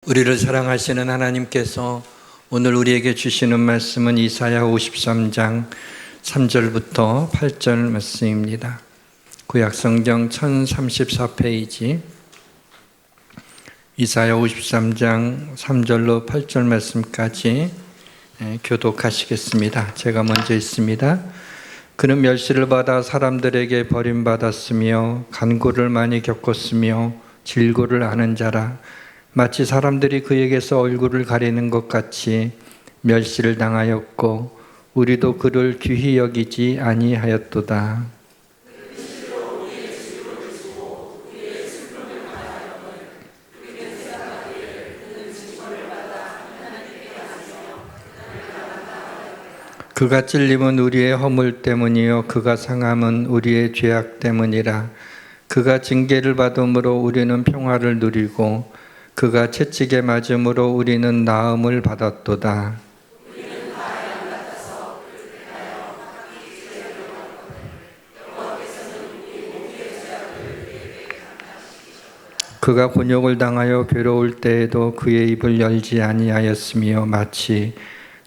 우리를 사랑하시는 하나님께서 오늘 우리에게 주시는 말씀은 이사야 53장 3절부터 8절 말씀입니다. 구약성경 1034페이지 이사야 53장 3절로 8절 말씀까지 교독하시겠습니다. 제가 먼저 읽습니다. 그는 멸시를 받아 사람들에게 버림받았으며 간고를 많이 겪었으며 질고를 아는 자라. 마치 사람들이 그에게서 얼굴을 가리는 것 같이 멸시를 당하였고 우리도 그를 귀히 여기지 아니하였도다. 그가 찔림은 우리의 허물 때문이요 그가 상함은 우리의 죄악 때문이라. 그가 징계를 받음으로 우리는 평화를 누리고 그가 채찍에 맞음으로 우리는 나음을 받았도다. 그가 곤욕을 당하여 괴로울 때에도 그의 입을 열지 아니하였으며 마치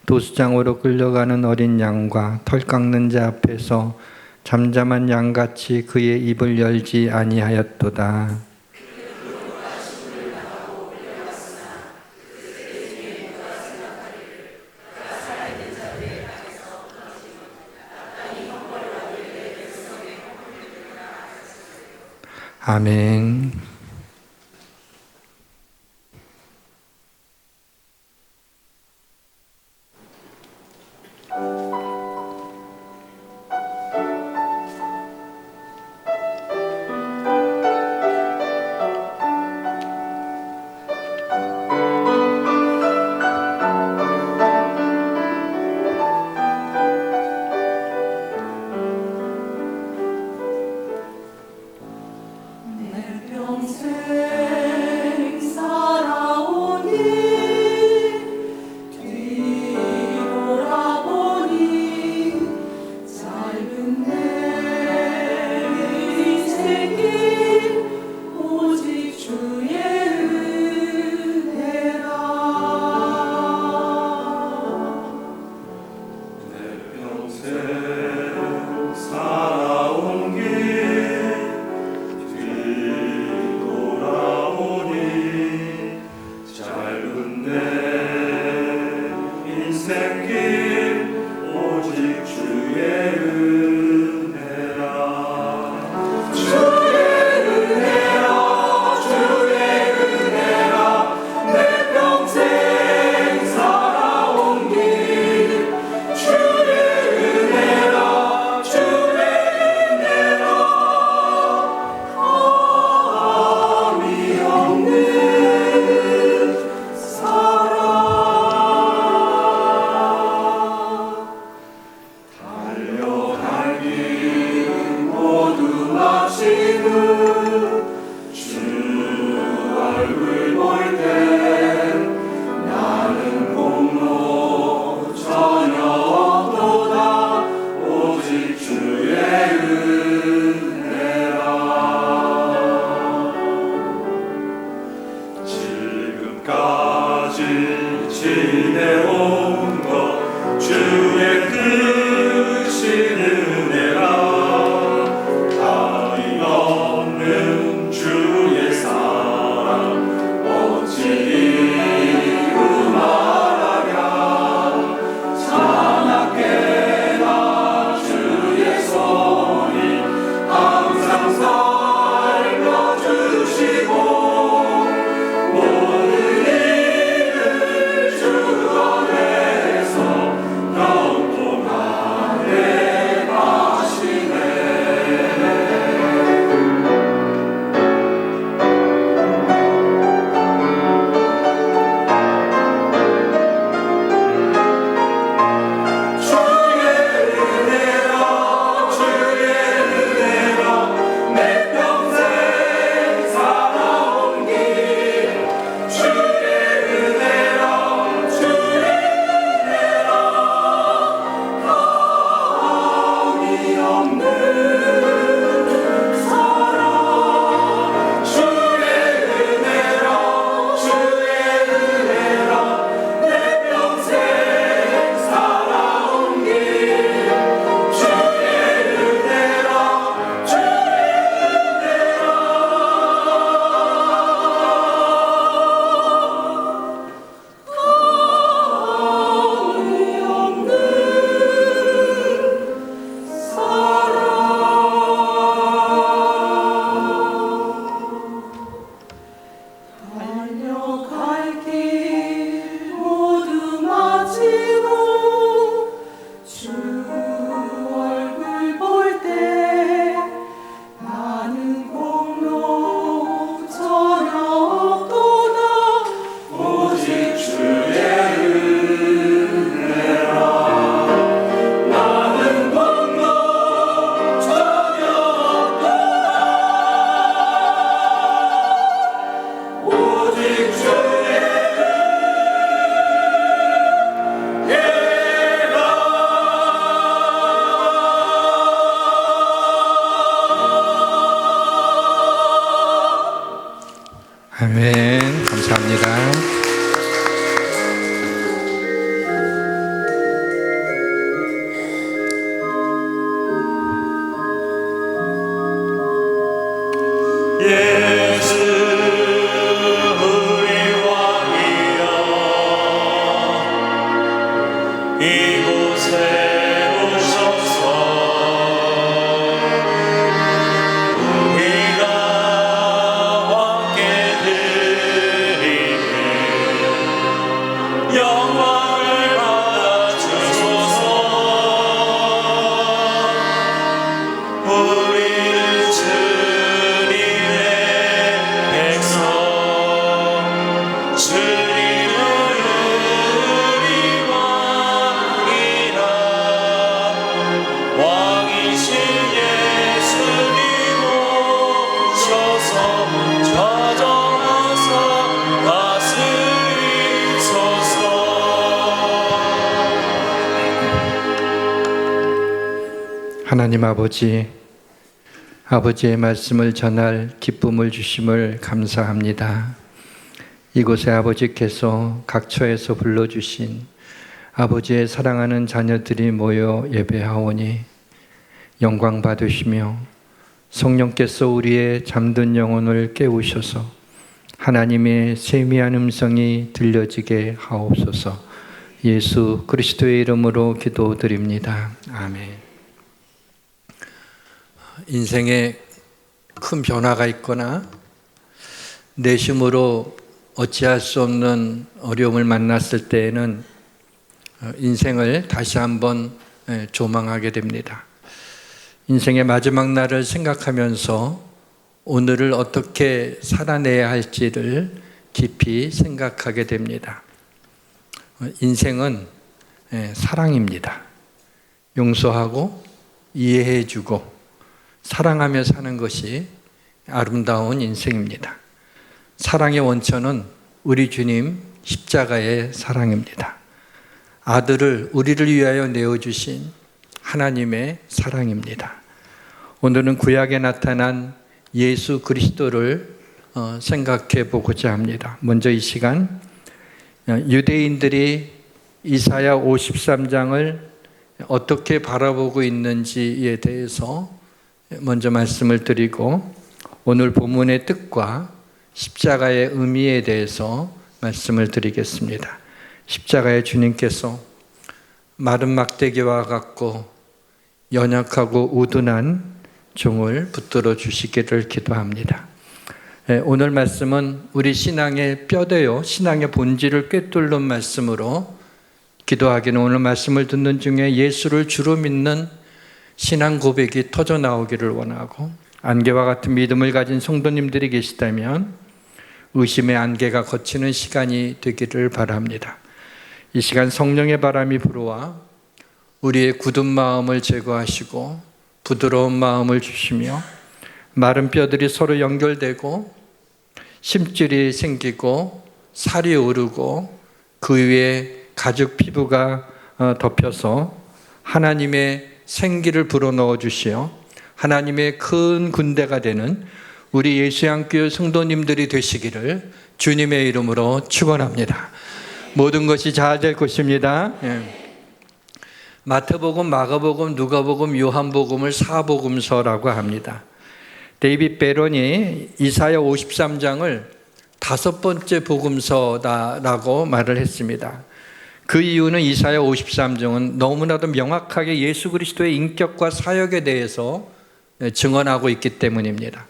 도수장으로 끌려가는 어린 양과 털 깎는 자 앞에서 잠잠한 양같이 그의 입을 열지 아니하였도다. 아멘. 하나님 아버지, 아버지의 말씀을 전할 기쁨을 주심을 감사합니다. 이곳에 아버지께서 각처에서 불러주신 아버지의 사랑하는 자녀들이 모여 예배하오니 영광 받으시며 성령께서 우리의 잠든 영혼을 깨우셔서 하나님의 세미한 음성이 들려지게 하옵소서. 예수 그리스도의 이름으로 기도드립니다. 아멘. 인생에 큰 변화가 있거나 내심으로 어찌할 수 없는 어려움을 만났을 때에는 인생을 다시 한번 조망하게 됩니다. 인생의 마지막 날을 생각하면서 오늘을 어떻게 살아내야 할지를 깊이 생각하게 됩니다. 인생은 사랑입니다. 용서하고 이해해주고 사랑하며 사는 것이 아름다운 인생입니다. 사랑의 원천은 우리 주님 십자가의 사랑입니다. 아들을 우리를 위하여 내어주신 하나님의 사랑입니다. 오늘은 구약에 나타난 예수 그리스도를 생각해 보고자 합니다. 먼저 이 시간 유대인들이 이사야 53장을 어떻게 바라보고 있는지에 대해서 먼저 말씀을 드리고 오늘 본문의 뜻과 십자가의 의미에 대해서 말씀을 드리겠습니다. 십자가의 주님께서 마른 막대기와 같고 연약하고 우둔한 종을 붙들어 주시기를 기도합니다. 오늘 말씀은 우리 신앙의 뼈대요, 신앙의 본질을 꿰뚫는 말씀으로 기도하기는 오늘 말씀을 듣는 중에 예수를 주로 믿는 신앙 고백이 터져 나오기를 원하고 안개와 같은 믿음을 가진 성도님들이 계시다면 의심의 안개가 걷히는 시간이 되기를 바랍니다. 이 시간 성령의 바람이 불어와 우리의 굳은 마음을 제거하시고 부드러운 마음을 주시며 마른 뼈들이 서로 연결되고 심줄이 생기고 살이 오르고 그 위에 가죽 피부가 덮여서 하나님의 생기를 불어넣어 주시어 하나님의 큰 군대가 되는 우리 예수양교회 성도님들이 되시기를 주님의 이름으로 축원합니다. 모든 것이 잘 될 것입니다. 마태복음, 마가복음, 누가복음, 요한복음을 사복음서라고 합니다. 데이빗 베론이 이사야 53장을 5번째 복음서다라고 말을 했습니다. 그 이유는 이사야 53장은 너무나도 명확하게 예수 그리스도의 인격과 사역에 대해서 증언하고 있기 때문입니다.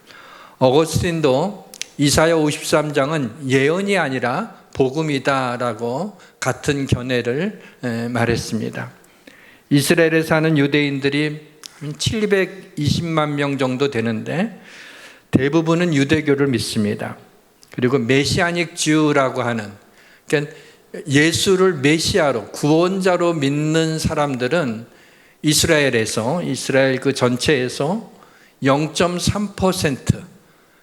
어거스틴도 이사야 53장은 예언이 아니라 복음이다라고 같은 견해를 말했습니다. 이스라엘에 사는 유대인들이 720만 명 정도 되는데 대부분은 유대교를 믿습니다. 그리고 메시아닉 주라고 하는, 그러니까 예수를 메시아로, 구원자로 믿는 사람들은 이스라엘 그 전체에서 0.3%,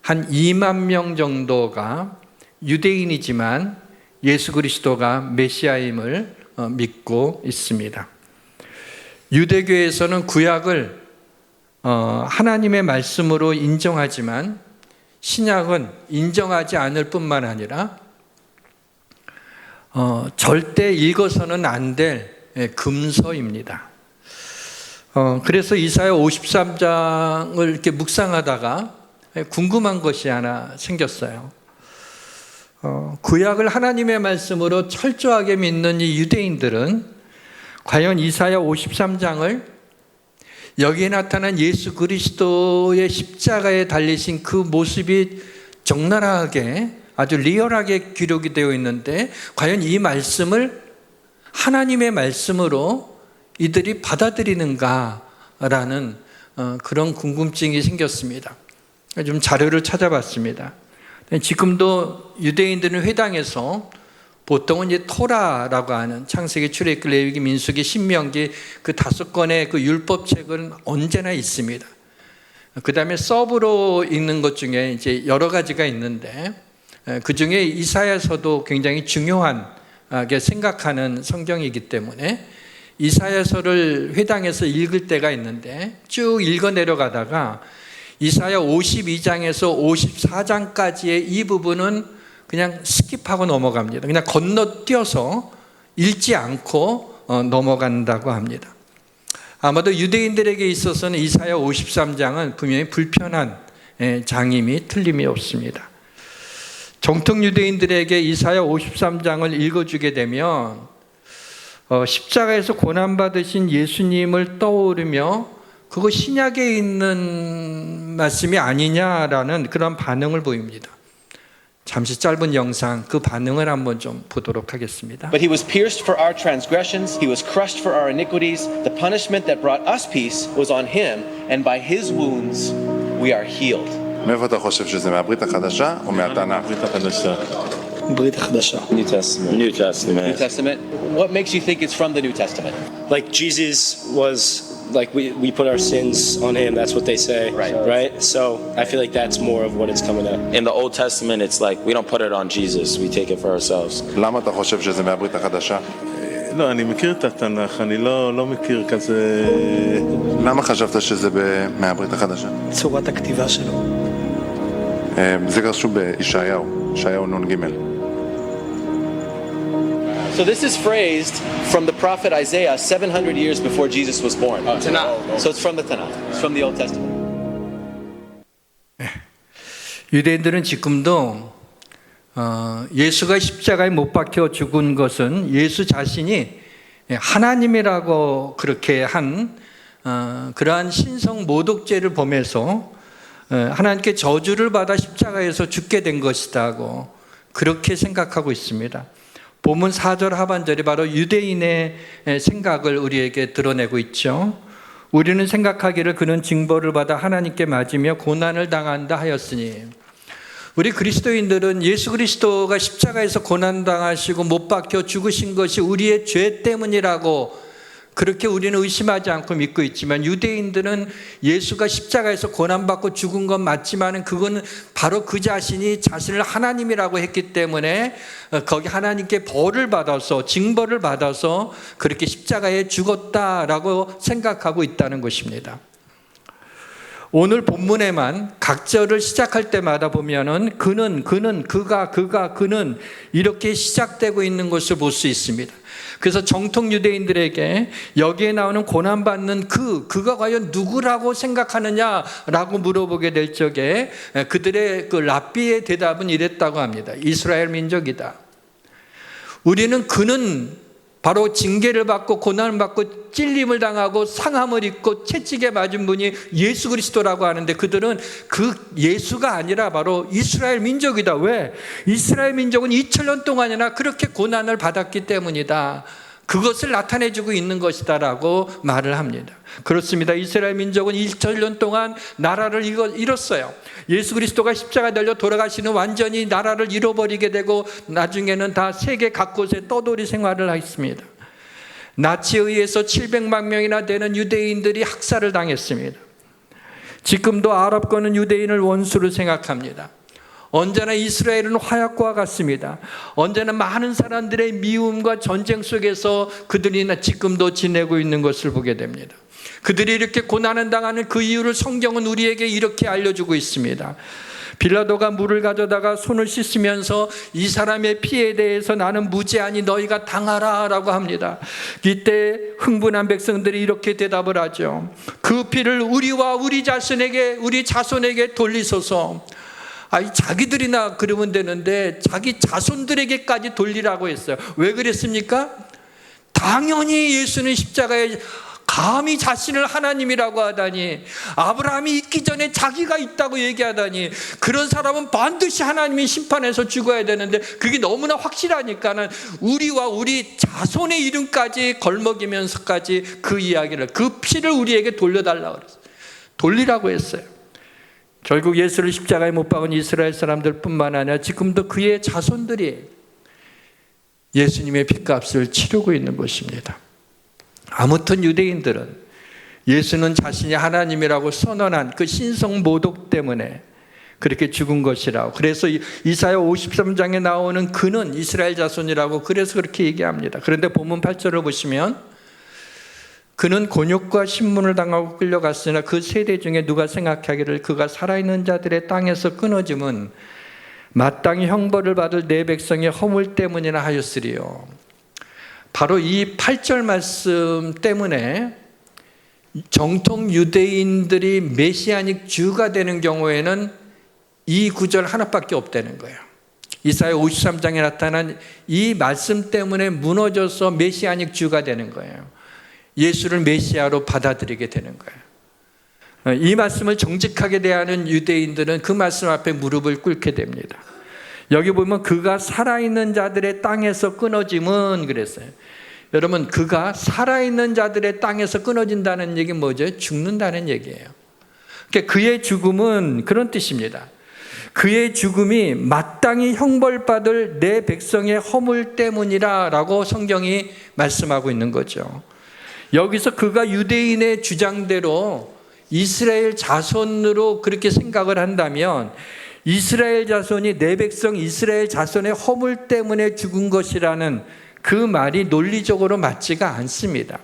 한 2만 명 정도가 유대인이지만 예수 그리스도가 메시아임을 믿고 있습니다. 유대교에서는 구약을 하나님의 말씀으로 인정하지만 신약은 인정하지 않을 뿐만 아니라 절대 읽어서는 안 될 금서입니다. 그래서 이사야 53장을 이렇게 묵상하다가 궁금한 것이 하나 생겼어요. 구약을 하나님의 말씀으로 철저하게 믿는 이 유대인들은 과연 이사야 53장을 여기에 나타난 예수 그리스도의 십자가에 달리신 그 모습이 적나라하게 아주 리얼하게 기록이 되어 있는데 과연 이 말씀을 하나님의 말씀으로 이들이 받아들이는가라는 그런 궁금증이 생겼습니다. 좀 자료를 찾아봤습니다. 지금도 유대인들은 회당에서 보통은 이제 토라라고 하는 창세기, 출애굽기, 레위기, 민수기, 신명기 그 5권의 그 율법책은 언제나 있습니다. 그 다음에 서브로 읽는 것 중에 이제 여러 가지가 있는데 그 중에 이사야서도 굉장히 중요하게 생각하는 성경이기 때문에 이사야서를 회당에서 읽을 때가 있는데 쭉 읽어 내려가다가 이사야 52장에서 54장까지의 이 부분은 그냥 스킵하고 넘어갑니다. 그냥 건너뛰어서 읽지 않고 넘어간다고 합니다. 아마도 유대인들에게 있어서는 이사야 53장은 분명히 불편한 장임이 틀림이 없습니다. 정통 유대인들에게 이사야 53장을 읽어주게 되면 십자가에서 고난받으신 예수님을 떠오르며 그거 신약에 있는 말씀이 아니냐라는 그런 반응을 보입니다. 잠시 짧은 영상 그 반응을 한번 좀 보도록 하겠습니다. But he was pierced for our transgressions, he was crushed for our iniquities. The punishment that brought us peace was on him, and by his wounds we are healed. מאיפה אתה חושב שזה, מהברית החדשה או מהתנ"ך? ברית החדשה. ברית החדשה. New Testament. New Testament. New Testament. What makes you think it's from the New Testament? Like Jesus was, like we put our sins on him, that's what they say. Right? So I feel like that's more of what it's coming at. In the Old Testament, it's like we don't put it on Jesus, we take it for ourselves. למה אתה חושב שזה מהברית החדשה? לא, אני מכיר את התנ"ך, אני לא מכיר כזה... למה חשבת שזה מהברית החדשה? צורת הכתיבה שלו. זה רשום בישעיהו, ישעיהו נ"ג. So this is phrased from the prophet Isaiah 700 years before Jesus was born. Tanakh. So it's from the Tanakh. It's from the Old Testament. 유대인들은 지금도 예수가 십자가에 못 박혀 죽은 것은 예수 자신이 하나님이라고 그렇게 한 그러한 신성 모독죄를 범해서 하나님께 저주를 받아 십자가에서 죽게 된 것이다고 그렇게 생각하고 있습니다. 본문 4절 하반절이 바로 유대인의 생각을 우리에게 드러내고 있죠. 우리는 생각하기를 그는 징벌을 받아 하나님께 맞으며 고난을 당한다 하였으니, 우리 그리스도인들은 예수 그리스도가 십자가에서 고난당하시고 못 박혀 죽으신 것이 우리의 죄 때문이라고 그렇게 우리는 의심하지 않고 믿고 있지만, 유대인들은 예수가 십자가에서 고난받고 죽은 건 맞지만 그건 바로 그 자신이 자신을 하나님이라고 했기 때문에 거기 하나님께 벌을 받아서 징벌을 받아서 그렇게 십자가에 죽었다라고 생각하고 있다는 것입니다. 오늘 본문에만 각 절을 시작할 때마다 보면은 그는, 그가, 그는 이렇게 시작되고 있는 것을 볼 수 있습니다. 그래서 정통 유대인들에게 여기에 나오는 고난받는 그가 과연 누구라고 생각하느냐라고 물어보게 될 적에 그들의 그 랍비의 대답은 이랬다고 합니다. 이스라엘 민족이다. 우리는 그는 바로 징계를 받고 고난을 받고 찔림을 당하고 상함을 입고 채찍에 맞은 분이 예수 그리스도라고 하는데, 그들은 그 예수가 아니라 바로 이스라엘 민족이다. 왜? 이스라엘 민족은 2000년 동안이나 그렇게 고난을 받았기 때문이다. 그것을 나타내주고 있는 것이다 라고 말을 합니다. 그렇습니다. 이스라엘 민족은 2000년 동안 나라를 잃었어요. 예수 그리스도가 십자가 달려 돌아가시는 완전히 나라를 잃어버리게 되고 나중에는 다 세계 각곳에 떠돌이 생활을 했습니다. 나치에 의해서 700만 명이나 되는 유대인들이 학살을 당했습니다. 지금도 아랍권은 유대인을 원수로 생각합니다. 언제나 이스라엘은 화약과 같습니다. 언제나 많은 사람들의 미움과 전쟁 속에서 그들이 지금도 지내고 있는 것을 보게 됩니다. 그들이 이렇게 고난을 당하는 그 이유를 성경은 우리에게 이렇게 알려주고 있습니다. 빌라도가 물을 가져다가 손을 씻으면서 이 사람의 피에 대해서 나는 무죄하니 너희가 당하라 라고 합니다. 이때 흥분한 백성들이 이렇게 대답을 하죠. 그 피를 우리와 우리 자손에게 돌리소서. 자기들이나 그러면 되는데 자기 자손들에게까지 돌리라고 했어요. 왜 그랬습니까? 당연히 예수는 십자가에 감히 자신을 하나님이라고 하다니, 아브라함이 있기 전에 자기가 있다고 얘기하다니, 그런 사람은 반드시 하나님이 심판해서 죽어야 되는데 그게 너무나 확실하니까는 우리와 우리 자손의 이름까지 걸먹이면서까지 그 이야기를, 그 피를 우리에게 돌려달라고 그랬어요. 돌리라고 했어요. 결국 예수를 십자가에 못 박은 이스라엘 사람들 뿐만 아니라 지금도 그의 자손들이 예수님의 핏값을 치르고 있는 것입니다. 아무튼 유대인들은 예수는 자신이 하나님이라고 선언한 그 신성 모독 때문에 그렇게 죽은 것이라고, 그래서 이사야 53장에 나오는 그는 이스라엘 자손이라고 그래서 그렇게 얘기합니다. 그런데 본문 8절을 보시면 그는 곤욕과 신문을 당하고 끌려갔으나 그 세대 중에 누가 생각하기를 그가 살아있는 자들의 땅에서 끊어짐은 마땅히 형벌을 받을 내 백성의 허물 때문이나 하였으리요. 바로 이 8절 말씀 때문에 정통 유대인들이 메시아닉 주가 되는 경우에는 이 구절 하나밖에 없다는 거예요. 이사야 53장에 나타난 이 말씀 때문에 무너져서 메시아닉 주가 되는 거예요. 예수를 메시아로 받아들이게 되는 거예요. 이 말씀을 정직하게 대하는 유대인들은 그 말씀 앞에 무릎을 꿇게 됩니다. 여기 보면 그가 살아있는 자들의 땅에서 끊어짐은 그랬어요. 여러분, 그가 살아있는 자들의 땅에서 끊어진다는 얘기는 뭐죠? 죽는다는 얘기예요. 그러니까 그의 죽음은 그런 뜻입니다. 그의 죽음이 마땅히 형벌받을 내 백성의 허물 때문이라 라고 성경이 말씀하고 있는 거죠. 여기서 그가 유대인의 주장대로 이스라엘 자손으로 그렇게 생각을 한다면 이스라엘 자손이 내 백성 이스라엘 자손의 허물 때문에 죽은 것이라는 그 말이 논리적으로 맞지가 않습니다.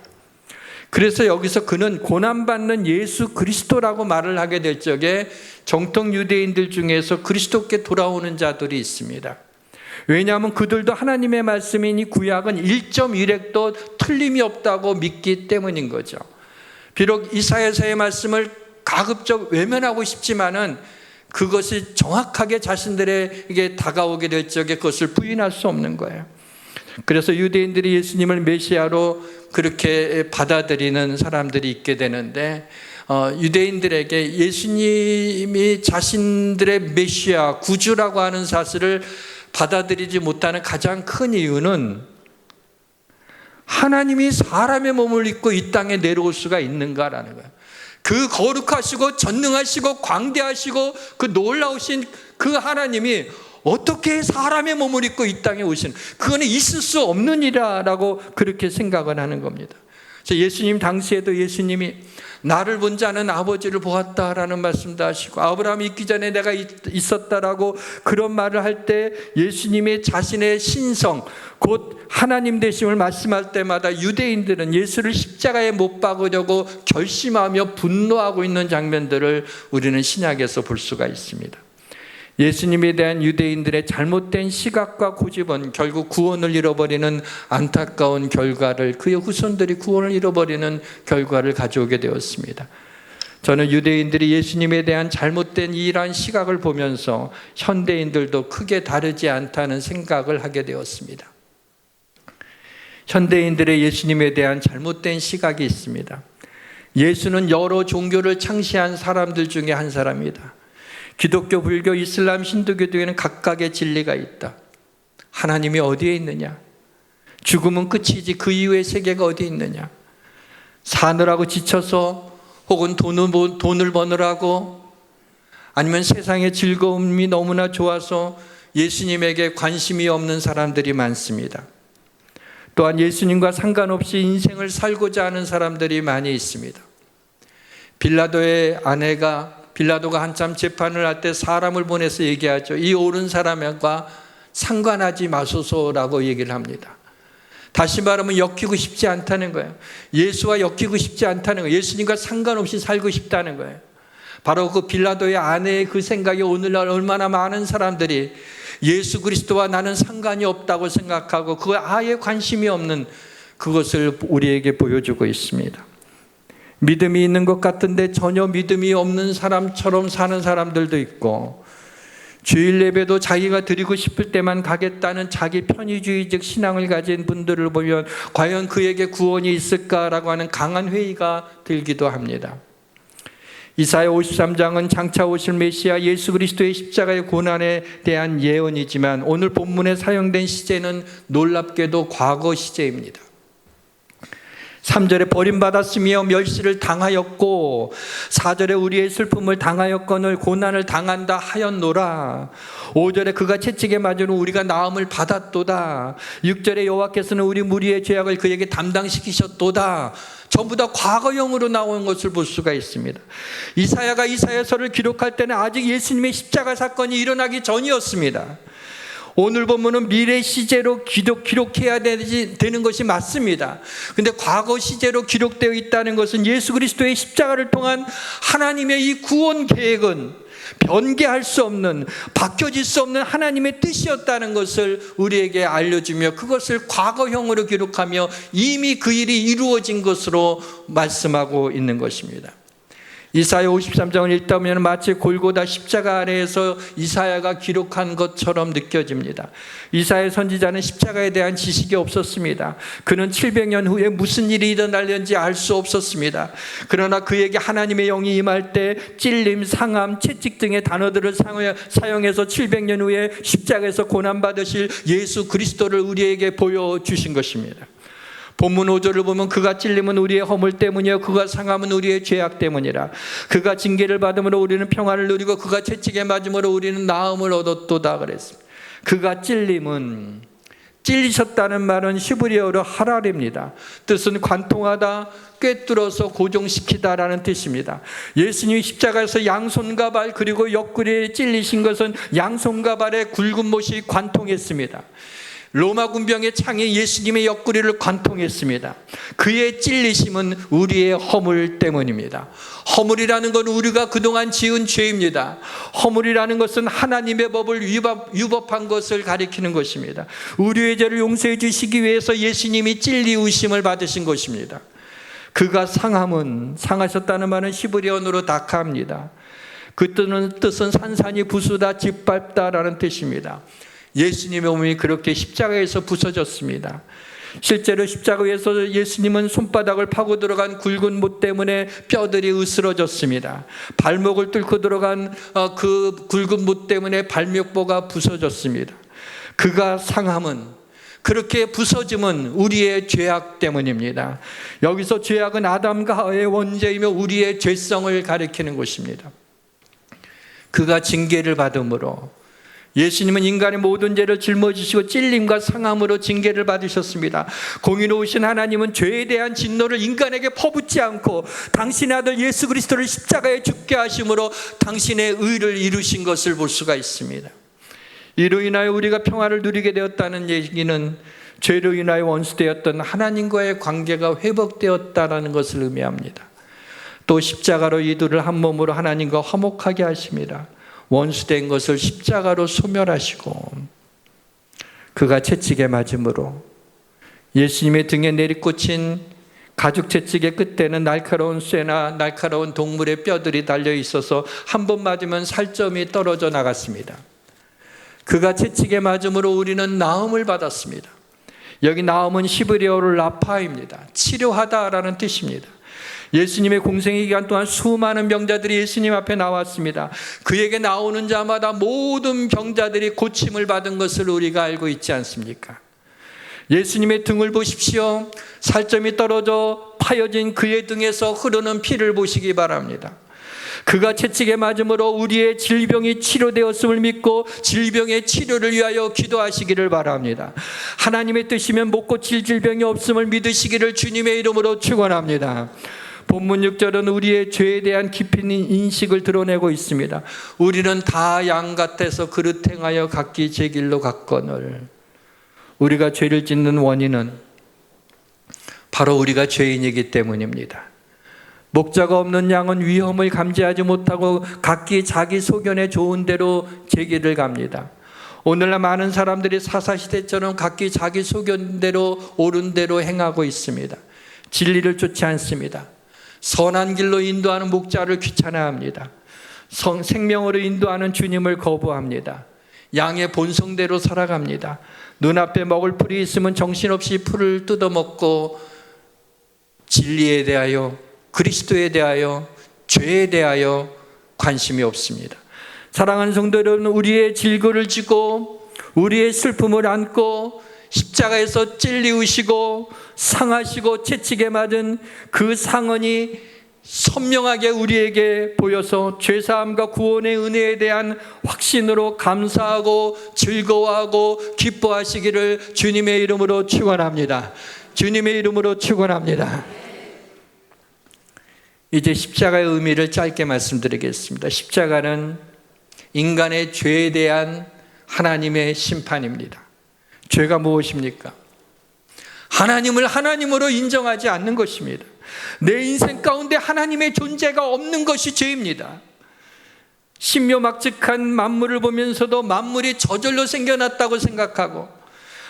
그래서 여기서 그는 고난받는 예수 그리스도라고 말을 하게 될 적에 정통 유대인들 중에서 그리스도께 돌아오는 자들이 있습니다. 왜냐하면 그들도 하나님의 말씀인 이 구약은 1.1획도 틀림이 없다고 믿기 때문인 거죠. 비록 이사야서의 말씀을 가급적 외면하고 싶지만은 그것이 정확하게 자신들에게 다가오게 될 적에 그것을 부인할 수 없는 거예요. 그래서 유대인들이 예수님을 메시아로 그렇게 받아들이는 사람들이 있게 되는데 유대인들에게 예수님이 자신들의 메시아, 구주라고 하는 사실을 받아들이지 못하는 가장 큰 이유는 하나님이 사람의 몸을 입고 이 땅에 내려올 수가 있는가라는 거예요. 그 거룩하시고 전능하시고 광대하시고 그 놀라우신 그 하나님이 어떻게 사람의 몸을 입고 이 땅에 오시는, 그거는 있을 수 없는 일이라고 그렇게 생각을 하는 겁니다. 그래서 예수님 당시에도 예수님이 나를 본 자는 아버지를 보았다라는 말씀도 하시고 아브라함이 있기 전에 내가 있었다라고 그런 말을 할 때 예수님의 자신의 신성 곧 하나님 되심을 말씀할 때마다 유대인들은 예수를 십자가에 못 박으려고 결심하며 분노하고 있는 장면들을 우리는 신약에서 볼 수가 있습니다. 예수님에 대한 유대인들의 잘못된 시각과 고집은 결국 구원을 잃어버리는 안타까운 결과를, 그의 후손들이 구원을 잃어버리는 결과를 가져오게 되었습니다. 저는 유대인들이 예수님에 대한 잘못된 이러한 시각을 보면서 현대인들도 크게 다르지 않다는 생각을 하게 되었습니다. 현대인들의 예수님에 대한 잘못된 시각이 있습니다. 예수는 여러 종교를 창시한 사람들 중에 한 사람이다. 기독교, 불교, 이슬람, 힌두교 등에는 각각의 진리가 있다. 하나님이 어디에 있느냐? 죽음은 끝이지 그 이후의 세계가 어디 있느냐? 사느라고 지쳐서 혹은 돈을 버느라고 아니면 세상의 즐거움이 너무나 좋아서 예수님에게 관심이 없는 사람들이 많습니다. 또한 예수님과 상관없이 인생을 살고자 하는 사람들이 많이 있습니다. 빌라도가 한참 재판을 할 때 사람을 보내서 얘기하죠. 이 옳은 사람과 상관하지 마소서라고 얘기를 합니다. 다시 말하면 엮이고 싶지 않다는 거예요. 예수와 엮이고 싶지 않다는 거예요. 예수님과 상관없이 살고 싶다는 거예요. 바로 그 빌라도의 아내의 그 생각이 오늘날 얼마나 많은 사람들이 예수 그리스도와 나는 상관이 없다고 생각하고 그거에 아예 관심이 없는 그것을 우리에게 보여주고 있습니다. 믿음이 있는 것 같은데 전혀 믿음이 없는 사람처럼 사는 사람들도 있고, 주일 예배도 자기가 드리고 싶을 때만 가겠다는 자기 편의주의적 신앙을 가진 분들을 보면 과연 그에게 구원이 있을까라고 하는 강한 회의가 들기도 합니다. 이사야 53장은 장차 오실 메시아 예수 그리스도의 십자가의 고난에 대한 예언이지만 오늘 본문에 사용된 시제는 놀랍게도 과거 시제입니다. 3절에 버림받았으며 멸시를 당하였고 4절에 우리의 슬픔을 당하였거늘 고난을 당한다 하였노라. 5절에 그가 채찍에 맞으러 우리가 나음을 받았도다. 6절에 여호와께서는 우리 무리의 죄악을 그에게 담당시키셨도다. 전부 다 과거형으로 나온 것을 볼 수가 있습니다. 이사야가 이사야서를 기록할 때는 아직 예수님의 십자가 사건이 일어나기 전이었습니다. 오늘 본문은 미래 시제로 기록해야 되는 것이 맞습니다. 근데 과거 시제로 기록되어 있다는 것은 예수 그리스도의 십자가를 통한 하나님의 이 구원 계획은 변개할 수 없는, 바뀌어질 수 없는 하나님의 뜻이었다는 것을 우리에게 알려주며 그것을 과거형으로 기록하며 이미 그 일이 이루어진 것으로 말씀하고 있는 것입니다. 이사야 53장을 읽다 보면 마치 골고다 십자가 아래에서 이사야가 기록한 것처럼 느껴집니다. 이사야 선지자는 십자가에 대한 지식이 없었습니다. 그는 700년 후에 무슨 일이 일어날는지 알 수 없었습니다. 그러나 그에게 하나님의 영이 임할 때 찔림, 상함, 채찍 등의 단어들을 사용해서 700년 후에 십자가에서 고난받으실 예수 그리스도를 우리에게 보여주신 것입니다. 본문 5절을 보면 그가 찔림은 우리의 허물 때문이요 그가 상함은 우리의 죄악 때문이라. 그가 징계를 받음으로 우리는 평안을 누리고 그가 채찍에 맞음으로 우리는 나음을 얻었도다 그랬습니다. 그가 찔림은, 찔리셨다는 말은 히브리어로 하랄입니다. 뜻은 관통하다, 꿰뚫어서 고정시키다라는 뜻입니다. 예수님이 십자가에서 양손과 발 그리고 옆구리에 찔리신 것은 양손과 발에 굵은 못이 관통했습니다. 로마 군병의 창이 예수님의 옆구리를 관통했습니다. 그의 찔리심은 우리의 허물 때문입니다. 허물이라는 건 우리가 그동안 지은 죄입니다. 허물이라는 것은 하나님의 법을 위법한 것을 가리키는 것입니다. 우리의 죄를 용서해 주시기 위해서 예수님이 찔리우심을 받으신 것입니다. 그가 상함은, 상하셨다는 말은 히브리어로 다카입니다. 그 뜻은 산산이 부수다, 짓밟다라는 뜻입니다. 예수님의 몸이 그렇게 십자가에서 부서졌습니다. 실제로 십자가 위에서 예수님은 손바닥을 파고 들어간 굵은 못 때문에 뼈들이 으스러졌습니다. 발목을 뚫고 들어간 그 굵은 못 때문에 발목보가 부서졌습니다. 그가 상함은, 그렇게 부서짐은 우리의 죄악 때문입니다. 여기서 죄악은 아담과 하와의 원죄이며 우리의 죄성을 가리키는 것입니다. 그가 징계를 받음으로, 예수님은 인간의 모든 죄를 짊어지시고 찔림과 상함으로 징계를 받으셨습니다. 공의로우신 하나님은 죄에 대한 진노를 인간에게 퍼붓지 않고 당신의 아들 예수 그리스도를 십자가에 죽게 하심으로 당신의 의를 이루신 것을 볼 수가 있습니다. 이로 인하여 우리가 평화를 누리게 되었다는 얘기는 죄로 인하여 원수되었던 하나님과의 관계가 회복되었다는 것을 의미합니다. 또 십자가로 이들을 한 몸으로 하나님과 화목하게 하십니다. 원수된 것을 십자가로 소멸하시고 그가 채찍에 맞음으로 예수님의 등에 내리꽂힌 가죽 채찍의 끝에는 날카로운 쇠나 날카로운 동물의 뼈들이 달려 있어서 한 번 맞으면 살점이 떨어져 나갔습니다. 그가 채찍에 맞음으로 우리는 나음을 받았습니다. 여기 나음은 히브리어로 라파입니다. 치료하다라는 뜻입니다. 예수님의 공생의 기간 동안 수많은 병자들이 예수님 앞에 나왔습니다. 그에게 나오는 자마다 모든 병자들이 고침을 받은 것을 우리가 알고 있지 않습니까? 예수님의 등을 보십시오. 살점이 떨어져 파여진 그의 등에서 흐르는 피를 보시기 바랍니다. 그가 채찍에 맞음으로 우리의 질병이 치료되었음을 믿고 질병의 치료를 위하여 기도하시기를 바랍니다. 하나님의 뜻이면 못 고칠 질병이 없음을 믿으시기를 주님의 이름으로 축원합니다. 본문 6절은 우리의 죄에 대한 깊이 있는 인식을 드러내고 있습니다. 우리는 다 양 같아서 그릇 행하여 각기 제 길로 갔거늘. 우리가 죄를 짓는 원인은 바로 우리가 죄인이기 때문입니다. 목자가 없는 양은 위험을 감지하지 못하고 각기 자기 소견에 좋은 대로 제 길을 갑니다. 오늘날 많은 사람들이 사사시대처럼 각기 자기 소견대로 옳은 대로 행하고 있습니다. 진리를 쫓지 않습니다. 선한 길로 인도하는 목자를 귀찮아합니다. 생명으로 인도하는 주님을 거부합니다. 양의 본성대로 살아갑니다. 눈앞에 먹을 풀이 있으면 정신없이 풀을 뜯어먹고 진리에 대하여, 그리스도에 대하여, 죄에 대하여 관심이 없습니다. 사랑하는 성도 여러분, 우리의 질고를 지고 우리의 슬픔을 안고 십자가에서 찔리우시고 상하시고 채찍에 맞은 그 상흔이 선명하게 우리에게 보여서 죄사함과 구원의 은혜에 대한 확신으로 감사하고 즐거워하고 기뻐하시기를 주님의 이름으로 축원합니다. 주님의 이름으로 축원합니다. 이제 십자가의 의미를 짧게 말씀드리겠습니다. 십자가는 인간의 죄에 대한 하나님의 심판입니다. 죄가 무엇입니까? 하나님을 하나님으로 인정하지 않는 것입니다. 내 인생 가운데 하나님의 존재가 없는 것이 죄입니다. 신묘막측한 만물을 보면서도 만물이 저절로 생겨났다고 생각하고,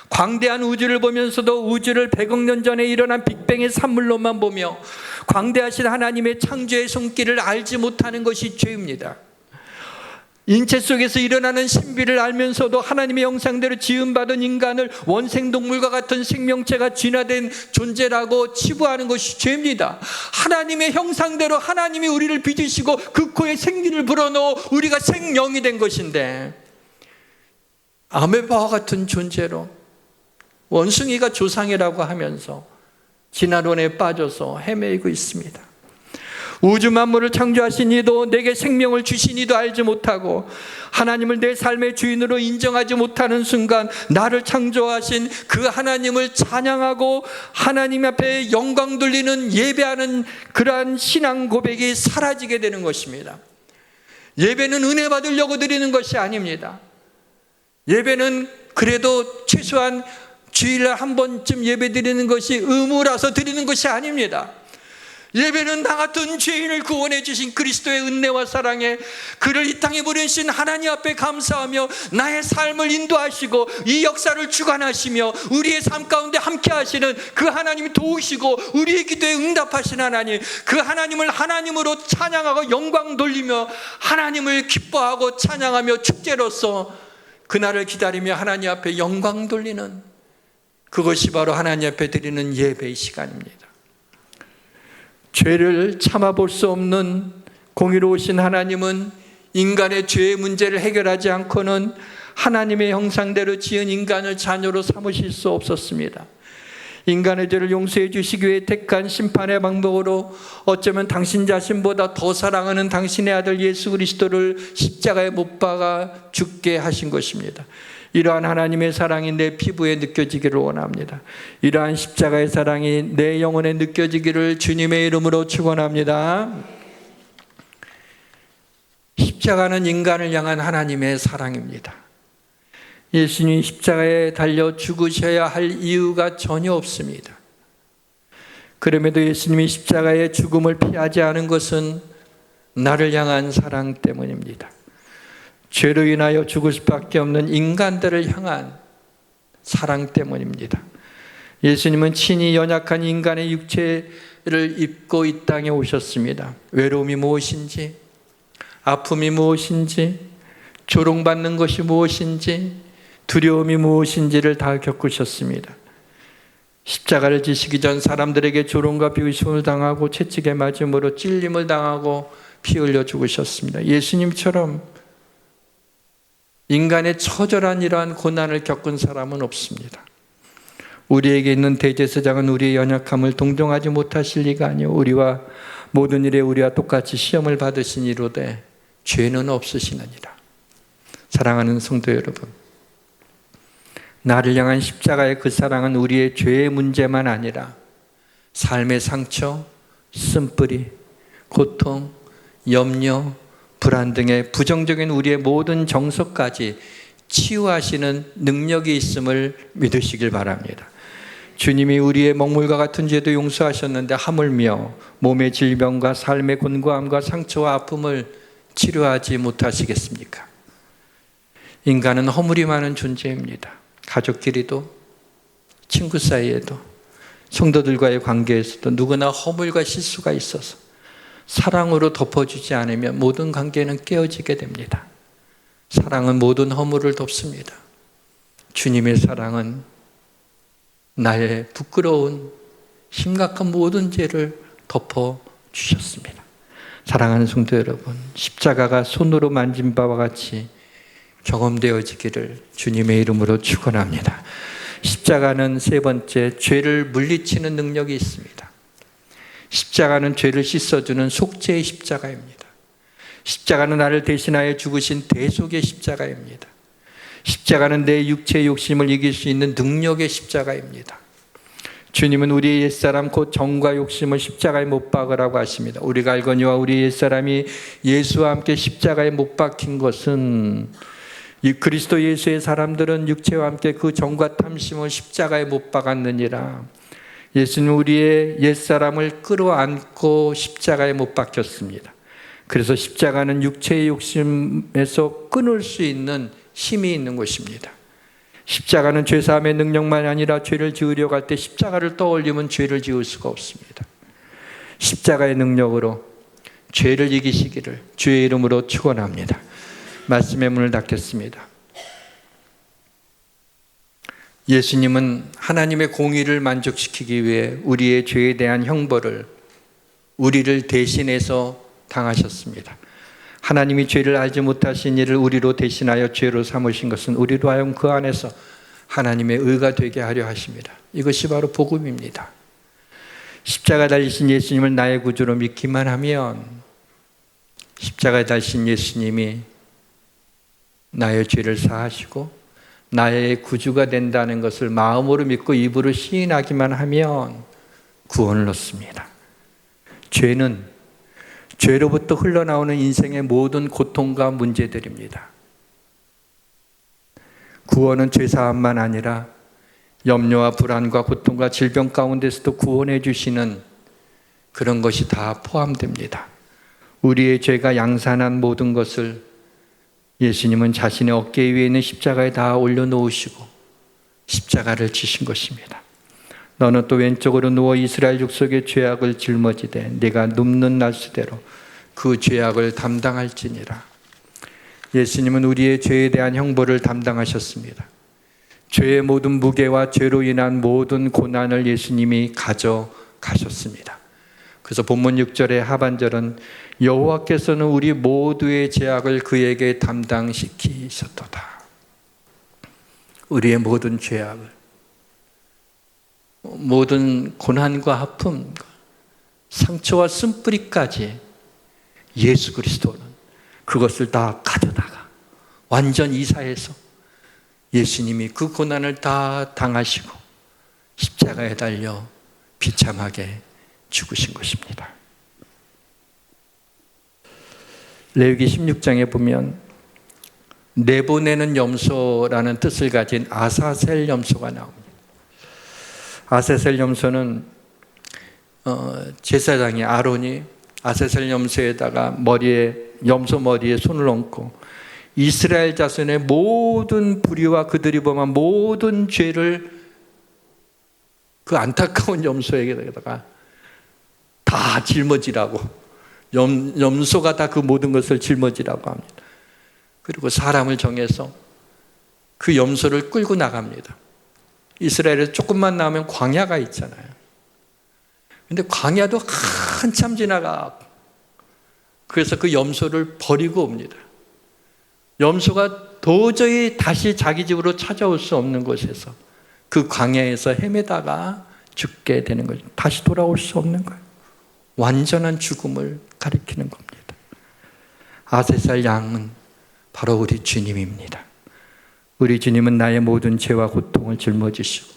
광대한 우주를 보면서도 우주를 100억 년 전에 일어난 빅뱅의 산물로만 보며 광대하신 하나님의 창조의 손길을 알지 못하는 것이 죄입니다. 인체 속에서 일어나는 신비를 알면서도 하나님의 형상대로 지음받은 인간을 원생동물과 같은 생명체가 진화된 존재라고 치부하는 것이 죄입니다. 하나님의 형상대로 하나님이 우리를 빚으시고 그 코에 생기를 불어넣어 우리가 생명이 된 것인데, 아메바와 같은 존재로 원숭이가 조상이라고 하면서 진화론에 빠져서 헤매이고 있습니다. 우주 만물을 창조하신 이도 내게 생명을 주신 이도 알지 못하고 하나님을 내 삶의 주인으로 인정하지 못하는 순간 나를 창조하신 그 하나님을 찬양하고 하나님 앞에 영광 돌리는 예배하는 그러한 신앙 고백이 사라지게 되는 것입니다. 예배는 은혜 받으려고 드리는 것이 아닙니다. 예배는 그래도 최소한 주일날 한 번쯤 예배 드리는 것이 의무라서 드리는 것이 아닙니다. 예배는 나 같은 죄인을 구원해 주신 그리스도의 은혜와 사랑에 그를 이 땅에 보내신 하나님 앞에 감사하며 나의 삶을 인도하시고 이 역사를 주관하시며 우리의 삶 가운데 함께 하시는 그 하나님이 도우시고 우리의 기도에 응답하신 하나님, 그 하나님을 하나님으로 찬양하고 영광 돌리며 하나님을 기뻐하고 찬양하며 축제로서 그날을 기다리며 하나님 앞에 영광 돌리는, 그것이 바로 하나님 앞에 드리는 예배의 시간입니다. 죄를 참아볼 수 없는 공의로우신 하나님은 인간의 죄의 문제를 해결하지 않고는 하나님의 형상대로 지은 인간을 자녀로 삼으실 수 없었습니다. 인간의 죄를 용서해 주시기 위해 택한 심판의 방법으로 어쩌면 당신 자신보다 더 사랑하는 당신의 아들 예수 그리스도를 십자가에 못 박아 죽게 하신 것입니다. 이러한 하나님의 사랑이 내 피부에 느껴지기를 원합니다. 이러한 십자가의 사랑이 내 영혼에 느껴지기를 주님의 이름으로 축원합니다. 십자가는 인간을 향한 하나님의 사랑입니다. 예수님이 십자가에 달려 죽으셔야 할 이유가 전혀 없습니다. 그럼에도 예수님이 십자가의 죽음을 피하지 않은 것은 나를 향한 사랑 때문입니다. 죄로 인하여 죽을 수밖에 없는 인간들을 향한 사랑 때문입니다. 예수님은 친히 연약한 인간의 육체를 입고 이 땅에 오셨습니다. 외로움이 무엇인지, 아픔이 무엇인지, 조롱받는 것이 무엇인지, 두려움이 무엇인지를 다 겪으셨습니다. 십자가를 지시기 전 사람들에게 조롱과 비웃음을 당하고 채찍에 맞음으로 찔림을 당하고 피 흘려 죽으셨습니다. 예수님처럼 인간의 처절한 이러한 고난을 겪은 사람은 없습니다. 우리에게 있는 대제사장은 우리의 연약함을 동정하지 못하실 리가 아니요 우리와 모든 일에 우리와 똑같이 시험을 받으신 이로되 죄는 없으시느니라. 사랑하는 성도 여러분, 나를 향한 십자가의 그 사랑은 우리의 죄의 문제만 아니라 삶의 상처, 쓴뿌리, 고통, 염려, 불안 등의 부정적인 우리의 모든 정서까지 치유하시는 능력이 있음을 믿으시길 바랍니다. 주님이 우리의 먹물과 같은 죄도 용서하셨는데 하물며 몸의 질병과 삶의 곤고함과 상처와 아픔을 치료하지 못하시겠습니까? 인간은 허물이 많은 존재입니다. 가족끼리도, 친구 사이에도, 성도들과의 관계에서도 누구나 허물과 실수가 있어서 사랑으로 덮어주지 않으면 모든 관계는 깨어지게 됩니다. 사랑은 모든 허물을 덮습니다. 주님의 사랑은 나의 부끄러운 심각한 모든 죄를 덮어주셨습니다. 사랑하는 성도 여러분, 십자가가 손으로 만진 바와 같이 경험되어지기를 주님의 이름으로 축원합니다. 십자가는 세 번째, 죄를 물리치는 능력이 있습니다. 십자가는 죄를 씻어주는 속죄의 십자가입니다. 십자가는 나를 대신하여 죽으신 대속의 십자가입니다. 십자가는 내 육체의 욕심을 이길 수 있는 능력의 십자가입니다. 주님은 우리의 옛사람 곧 정과 욕심을 십자가에 못 박으라고 하십니다. 우리가 알거니와 우리 옛사람이 예수와 함께 십자가에 못 박힌 것은 이 그리스도 예수의 사람들은 육체와 함께 그 정과 탐심을 십자가에 못 박았느니라. 예수는 우리의 옛사람을 끌어안고 십자가에 못 박혔습니다. 그래서 십자가는 육체의 욕심에서 끊을 수 있는 힘이 있는 것입니다. 십자가는 죄사함의 능력만 아니라 죄를 지으려고 할 때 십자가를 떠올리면 죄를 지을 수가 없습니다. 십자가의 능력으로 죄를 이기시기를 주의 이름으로 축원합니다. 말씀의 문을 닫겠습니다. 예수님은 하나님의 공의를 만족시키기 위해 우리의 죄에 대한 형벌을 우리를 대신해서 당하셨습니다. 하나님이 죄를 알지 못하신 이를 우리로 대신하여 죄로 삼으신 것은 우리로 하여금 그 안에서 하나님의 의가 되게 하려 하십니다. 이것이 바로 복음입니다. 십자가에 달리신 예수님을 나의 구주로 믿기만 하면 십자가에 달리신 예수님이 나의 죄를 사하시고 나의 구주가 된다는 것을 마음으로 믿고 입으로 시인하기만 하면 구원을 얻습니다. 죄는 죄로부터 흘러나오는 인생의 모든 고통과 문제들입니다. 구원은 죄사함만 아니라 염려와 불안과 고통과 질병 가운데서도 구원해 주시는 그런 것이 다 포함됩니다. 우리의 죄가 양산한 모든 것을 예수님은 자신의 어깨 위에 있는 십자가에 다 올려놓으시고 십자가를 지신 것입니다. 너는 또 왼쪽으로 누워 이스라엘 족속의 죄악을 짊어지되 네가 눕는 날수대로 그 죄악을 담당할지니라. 예수님은 우리의 죄에 대한 형벌을 담당하셨습니다. 죄의 모든 무게와 죄로 인한 모든 고난을 예수님이 가져가셨습니다. 그래서 본문 6절의 하반절은 여호와께서는 우리 모두의 죄악을 그에게 담당시키셨도다. 우리의 모든 죄악을, 모든 고난과 아픔, 상처와 쓴뿌리까지 예수 그리스도는 그것을 다 가져다가 완전 이사해서 예수님이 그 고난을 다 당하시고 십자가에 달려 비참하게 죽으신 것입니다. 레위기 16장에 보면 내보내는 염소라는 뜻을 가진 아사셀 염소가 나옵니다. 아사셀 염소는 제사장이 아론이 아사셀 염소에다가 염소 머리에 손을 얹고 이스라엘 자손의 모든 불의와 그들이 범한 모든 죄를 그 안타까운 염소에게다가 다 짊어지라고, 염소가 다 그 모든 것을 짊어지라고 합니다. 그리고 사람을 정해서 그 염소를 끌고 나갑니다. 이스라엘에서 조금만 나오면 광야가 있잖아요. 근데 광야도 한참 지나가. 그래서 그 염소를 버리고 옵니다. 염소가 도저히 다시 자기 집으로 찾아올 수 없는 곳에서 그 광야에서 헤매다가 죽게 되는 거죠. 다시 돌아올 수 없는 거예요. 완전한 죽음을 가리키는 겁니다. 아세살 양은 바로 우리 주님입니다. 우리 주님은 나의 모든 죄와 고통을 짊어지시고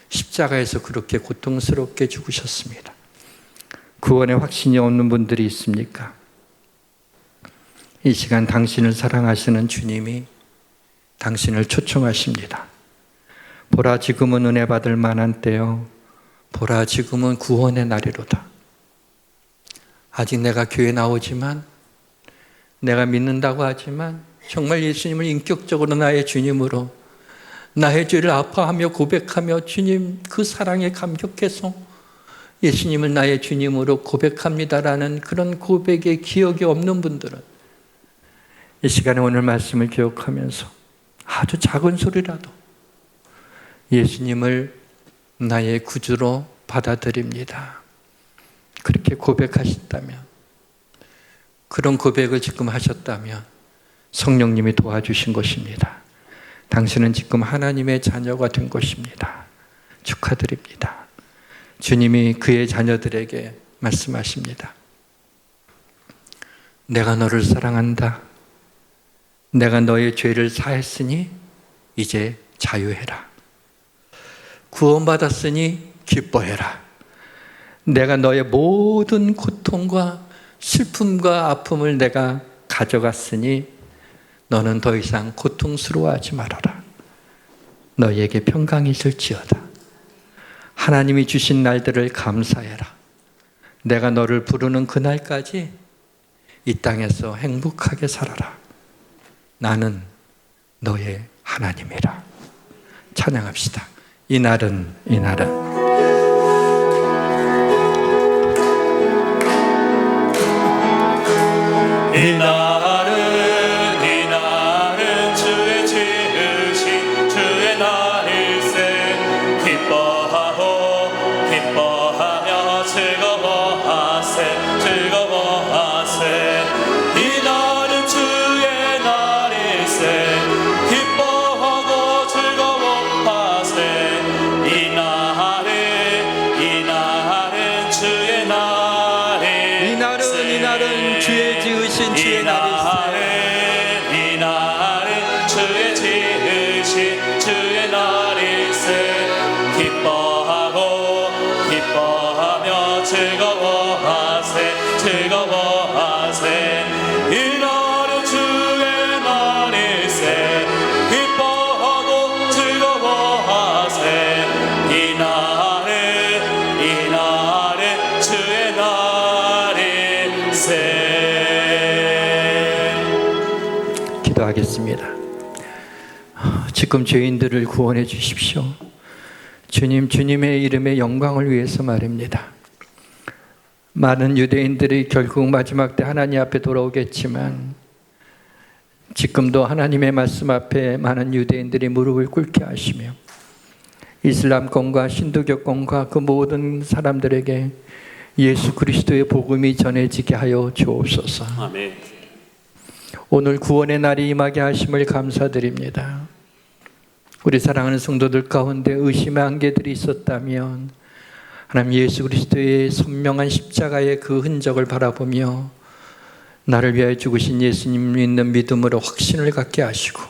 십자가에서 그렇게 고통스럽게 죽으셨습니다. 구원의 확신이 없는 분들이 있습니까? 이 시간 당신을 사랑하시는 주님이 당신을 초청하십니다. 보라, 지금은 은혜 받을 만한 때요. 보라, 지금은 구원의 날이로다. 아직 내가 교회 나오지만, 내가 믿는다고 하지만 정말 예수님을 인격적으로 나의 주님으로, 나의 죄를 아파하며 고백하며 주님 그 사랑에 감격해서 예수님을 나의 주님으로 고백합니다라는 그런 고백의 기억이 없는 분들은 이 시간에 오늘 말씀을 기억하면서 아주 작은 소리라도 예수님을 나의 구주로 받아들입니다. 그렇게 고백하셨다면, 그런 고백을 지금 하셨다면 성령님이 도와주신 것입니다. 당신은 지금 하나님의 자녀가 된 것입니다. 축하드립니다. 주님이 그의 자녀들에게 말씀하십니다. 내가 너를 사랑한다. 내가 너의 죄를 사했으니 이제 자유해라. 구원받았으니 기뻐해라. 내가 너의 모든 고통과 슬픔과 아픔을 내가 가져갔으니 너는 더 이상 고통스러워하지 말아라. 너희에게 평강이 있을지어다. 하나님이 주신 날들을 감사해라. 내가 너를 부르는 그날까지 이 땅에서 행복하게 살아라. 나는 너의 하나님이라. 찬양합시다. 이날은 이날은 주의 지으신 주의 날일세. 기뻐하며 즐거워하세. 이날은 주의 날일세. 기뻐하고 즐거워하세. 이날은 주의 날일세. 이날은 주의 지으신 주의 날일세. 이날은 주의 지으신 주의 날일세. 기뻐하며 즐거워하세. 이날은 주의 날일세. 기뻐하고 즐거워하세. 이날은 주의 날일세. 기도하겠습니다. 지금 죄인들을 구원해 주십시오. 주님의 이름의 영광을 위해서 말입니다. 많은 유대인들이 결국 마지막 때 하나님 앞에 돌아오겠지만 지금도 하나님의 말씀 앞에 많은 유대인들이 무릎을 꿇게 하시며 이슬람권과 신두교권과 그 모든 사람들에게 예수 그리스도의 복음이 전해지게 하여 주옵소서. 아멘. 오늘 구원의 날이 임하게 하심을 감사드립니다. 우리 사랑하는 성도들 가운데 의심의 한계들이 있었다면 하나님 예수 그리스도의 선명한 십자가의 그 흔적을 바라보며 나를 위하여 죽으신 예수님 믿는 믿음으로 확신을 갖게 하시고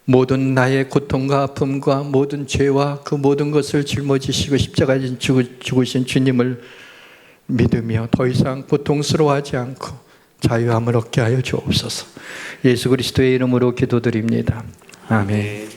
모든 나의 고통과 아픔과 모든 죄와 그 모든 것을 짊어지시고 십자가에 죽으신 주님을 믿으며 더 이상 고통스러워하지 않고 자유함을 얻게 하여 주옵소서. 예수 그리스도의 이름으로 기도드립니다. 아멘.